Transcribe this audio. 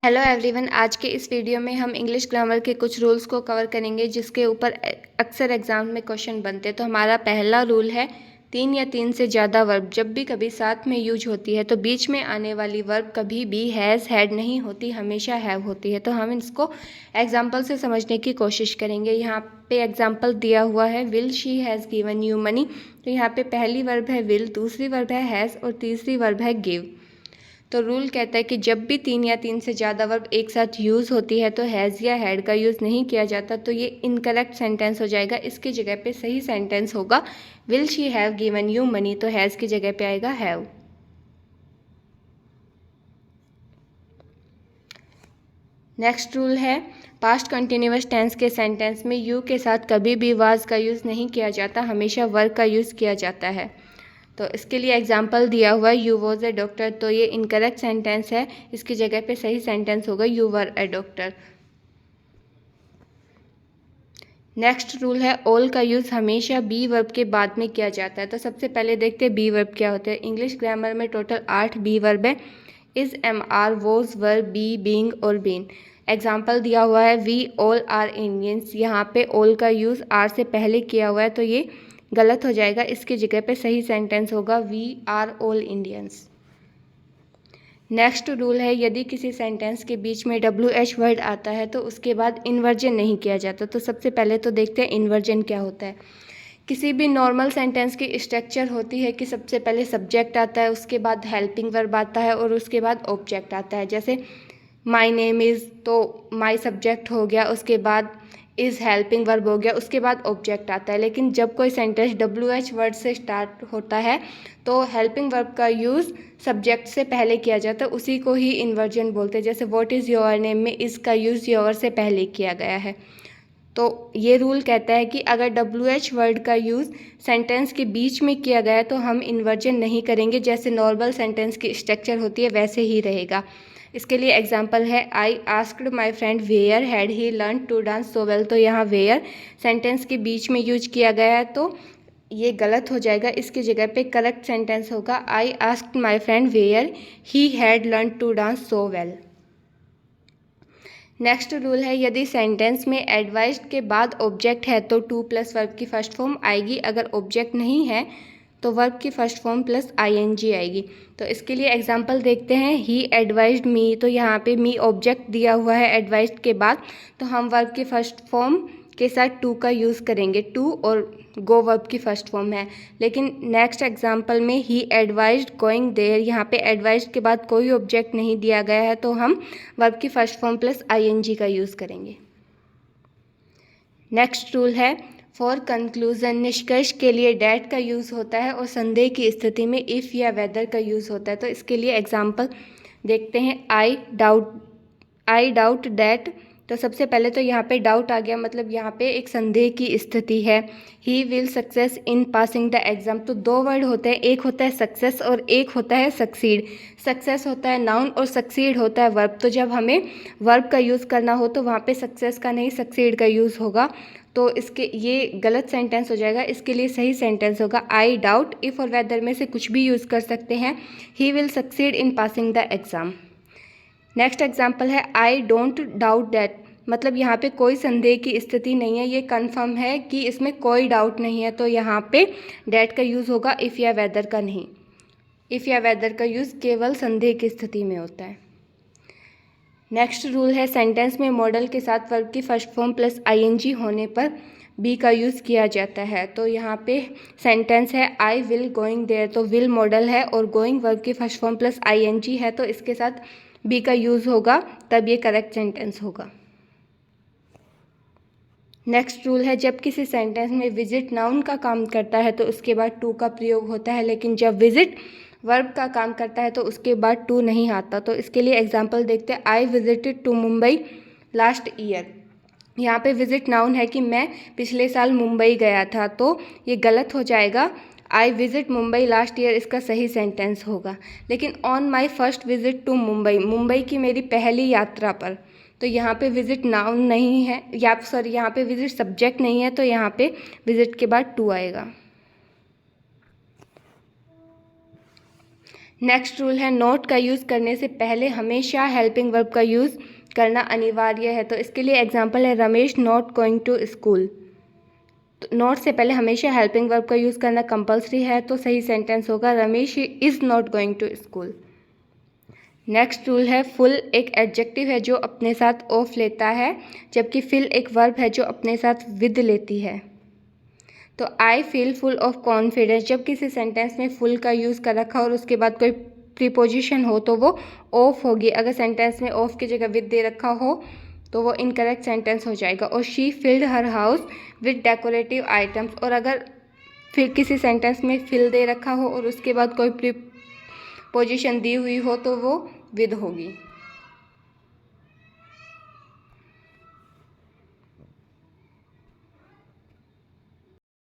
Hello everyone, आज के इस वीडियो में हम इंग्लिश ग्रामर के कुछ रूल्स को कवर करेंगे जिसके ऊपर अक्सर एग्जाम में क्वेश्चन बनते हैं। तो हमारा पहला रूल है, 3 या 3 से ज़्यादा वर्ब जब भी कभी साथ में यूज होती है तो बीच में आने वाली वर्ब कभी भी हैज़ हैड नहीं होती, हमेशा हैव होती है। तो हम इसको एग्जाम्पल से समझने की कोशिश करेंगे। यहाँ पे एग्जाम्पल दिया हुआ है, will she has given you money. तो यहाँ पे पहली वर्ब है विल, दूसरी वर्ब है हैज़ और तीसरी वर्ब है गिव। तो रूल कहता है कि जब भी 3 या 3 से ज़्यादा वर्ब एक साथ यूज़ होती है तो हैज़ या हैड का यूज़ नहीं किया जाता, तो ये इनकरेक्ट सेंटेंस हो जाएगा। इसकी जगह पे सही सेंटेंस होगा, will she have given you money. तो हैज़ की जगह पे आएगा हैव। नेक्स्ट रूल है, पास्ट कंटिन्यूअस टेंस के सेंटेंस में यू के साथ कभी भी वाज का यूज़ नहीं किया जाता, हमेशा वर्क का यूज़ किया जाता है। तो इसके लिए एग्जाम्पल दिया हुआ है, यू वॉज ए डॉक्टर। तो ये इनकरेक्ट सेंटेंस है, इसकी जगह पे सही सेंटेंस होगा, you were A doctor. Next rule है, ऑल का यूज़ हमेशा बी वर्ब के बाद में किया जाता है। तो सबसे पहले देखते हैं बी वर्ब क्या होता है। इंग्लिश ग्रामर में टोटल 8 बी वर्ब है, is, am, are, was, were, be, being और बीन। एग्जाम्पल दिया हुआ है, वी ऑल आर इंडियंस। यहाँ पे ऑल का यूज़ आर से पहले किया हुआ है तो ये गलत हो जाएगा। इसकी जगह पे सही सेंटेंस होगा, we are all Indians. Next rule है, यदि किसी सेंटेंस के बीच में WH वर्ड आता है तो उसके बाद इन्वर्जन नहीं किया जाता। तो सबसे पहले तो देखते हैं इन्वर्जन क्या होता है। किसी भी नॉर्मल सेंटेंस की स्ट्रक्चर होती है कि सबसे पहले सब्जेक्ट आता है, उसके बाद हेल्पिंग वर्ब आता है और उसके बाद ऑब्जेक्ट आता है। जैसे माई नेम इज़, तो माई सब्जेक्ट हो गया, उसके बाद इज़ हेल्पिंग वर्ब हो गया, उसके बाद ऑब्जेक्ट आता है। लेकिन जब कोई सेंटेंस WH वर्ड से स्टार्ट होता है तो हेल्पिंग वर्ब का यूज़ सब्जेक्ट से पहले किया जाता है, उसी को ही इन्वर्जन बोलते हैं। जैसे व्हाट इज़ योर नेम में इज़ का यूज़ योर से पहले किया गया है। तो ये रूल कहता है कि अगर WH वर्ड का यूज़ सेंटेंस के बीच में किया गया तो हम इन्वर्जन नहीं करेंगे, जैसे नॉर्मल सेंटेंस की स्ट्रक्चर होती है वैसे ही रहेगा। इसके लिए एग्जांपल है, I asked my friend where had he learn to dance so well. तो यहाँ वेयर सेंटेंस के बीच में यूज किया गया है तो ये गलत हो जाएगा। इसकी जगह पे करेक्ट सेंटेंस होगा, I asked my friend where he had learn to dance so well. Next rule है, यदि सेंटेंस में एडवाइज्ड के बाद ऑब्जेक्ट है तो टू प्लस वर्ब की फर्स्ट फॉर्म आएगी। अगर ऑब्जेक्ट नहीं है तो वर्ब की फर्स्ट फॉर्म प्लस ING आएगी। तो इसके लिए एग्जांपल देखते हैं, ही एडवाइज्ड मी। तो यहाँ पे मी ऑब्जेक्ट दिया हुआ है एडवाइज्ड के बाद, तो हम वर्ब की फर्स्ट फॉर्म के साथ टू का यूज़ करेंगे। टू और गो वर्ब की फर्स्ट फॉर्म है। लेकिन नेक्स्ट एग्जांपल में ही एडवाइज्ड गोइंग देयर, यहाँ पे एडवाइज्ड के बाद कोई ऑब्जेक्ट नहीं दिया गया है तो हम वर्ब की फर्स्ट फॉर्म प्लस ING का यूज़ करेंगे। नेक्स्ट रूल है, फॉर कंक्लूजन, निष्कर्ष के लिए डैट का यूज़ होता है और संदेह की स्थिति में इफ़ या वेदर का यूज़ होता है। तो इसके लिए एग्जांपल देखते हैं, आई डाउट डैट। तो सबसे पहले तो यहाँ पे डाउट आ गया, मतलब यहाँ पे एक संदेह की स्थिति है। He will success in passing the exam. तो दो वर्ड होते हैं, एक होता है सक्सेस और एक होता है सक्सीड। सक्सेस होता है नाउन और सक्सीड होता है वर्ब। तो जब हमें वर्ब का यूज़ करना हो तो वहाँ पे सक्सेस का नहीं सक्सीड का यूज़ होगा। तो इसके ये गलत सेंटेंस हो जाएगा। इसके लिए सही सेंटेंस होगा, आई डाउट, इफ़ और वेदर में से कुछ भी यूज़ कर सकते हैं। He will succeed in passing the exam. Next example है, आई डोंट डाउट दैट। मतलब यहाँ पे कोई संदेह की स्थिति नहीं है, ये कन्फर्म है कि इसमें कोई डाउट नहीं है। तो यहाँ पे डैट का यूज़ होगा, इफ़ या वेदर का नहीं। इफ़ या वेदर का यूज़ केवल संदेह की स्थिति में होता है। नेक्स्ट रूल है, सेंटेंस में मॉडल के साथ वर्ब की फर्स्ट फॉर्म प्लस ING होने पर बी का यूज़ किया जाता है। तो यहाँ पे सेंटेंस है, आई विल गोइंग देयर। तो विल मॉडल है और गोइंग वर्ब की फर्स्ट फॉर्म प्लस ING है, तो इसके साथ बी का यूज़ होगा, तब ये करेक्ट सेंटेंस होगा। नेक्स्ट रूल है, जब किसी सेंटेंस में विजिट नाउन का काम करता है तो उसके बाद टू का प्रयोग होता है, लेकिन जब विजिट वर्ब का काम करता है तो उसके बाद टू नहीं आता। तो इसके लिए एग्जांपल देखते हैं, I visited to Mumbai last year. यहाँ पे विजिट नाउन है कि मैं पिछले साल मुंबई गया था, तो ये गलत हो जाएगा। I visit Mumbai last year इसका सही सेंटेंस होगा। लेकिन on my first visit to Mumbai, Mumbai की मेरी पहली यात्रा पर, तो यहाँ पे विजिट नाउन नहीं है, या सॉरी यहाँ पे विजिट सब्जेक्ट नहीं है, तो यहाँ पे विजिट के बाद टू आएगा। नेक्स्ट रूल है नॉट का यूज़ करने से पहले हमेशा हेल्पिंग वर्ब का यूज़ करना अनिवार्य है। तो इसके लिए एग्जांपल है Ramesh not going to school. तो नॉट से पहले हमेशा हेल्पिंग वर्ब का यूज़ करना कंपलसरी है, तो सही सेंटेंस होगा Ramesh is not going to school. Next rule है फुल एक एडजेक्टिव है जो अपने साथ ऑफ लेता है, जबकि फिल एक वर्ब है जो अपने साथ विद लेती है। तो I feel full of confidence, जब किसी सेंटेंस में फुल का यूज़ कर रखा और उसके बाद कोई प्रीपोजिशन हो तो वो ऑफ होगी। अगर सेंटेंस में ऑफ की जगह विद दे रखा हो तो वो इनकरेक्ट सेंटेंस हो जाएगा। और she field her house with decorative items, और अगर फिर किसी सेंटेंस में फिल दे रखा हो और उसके बाद कोई प्रीपोजिशन दी हुई हो तो वो विद होगी।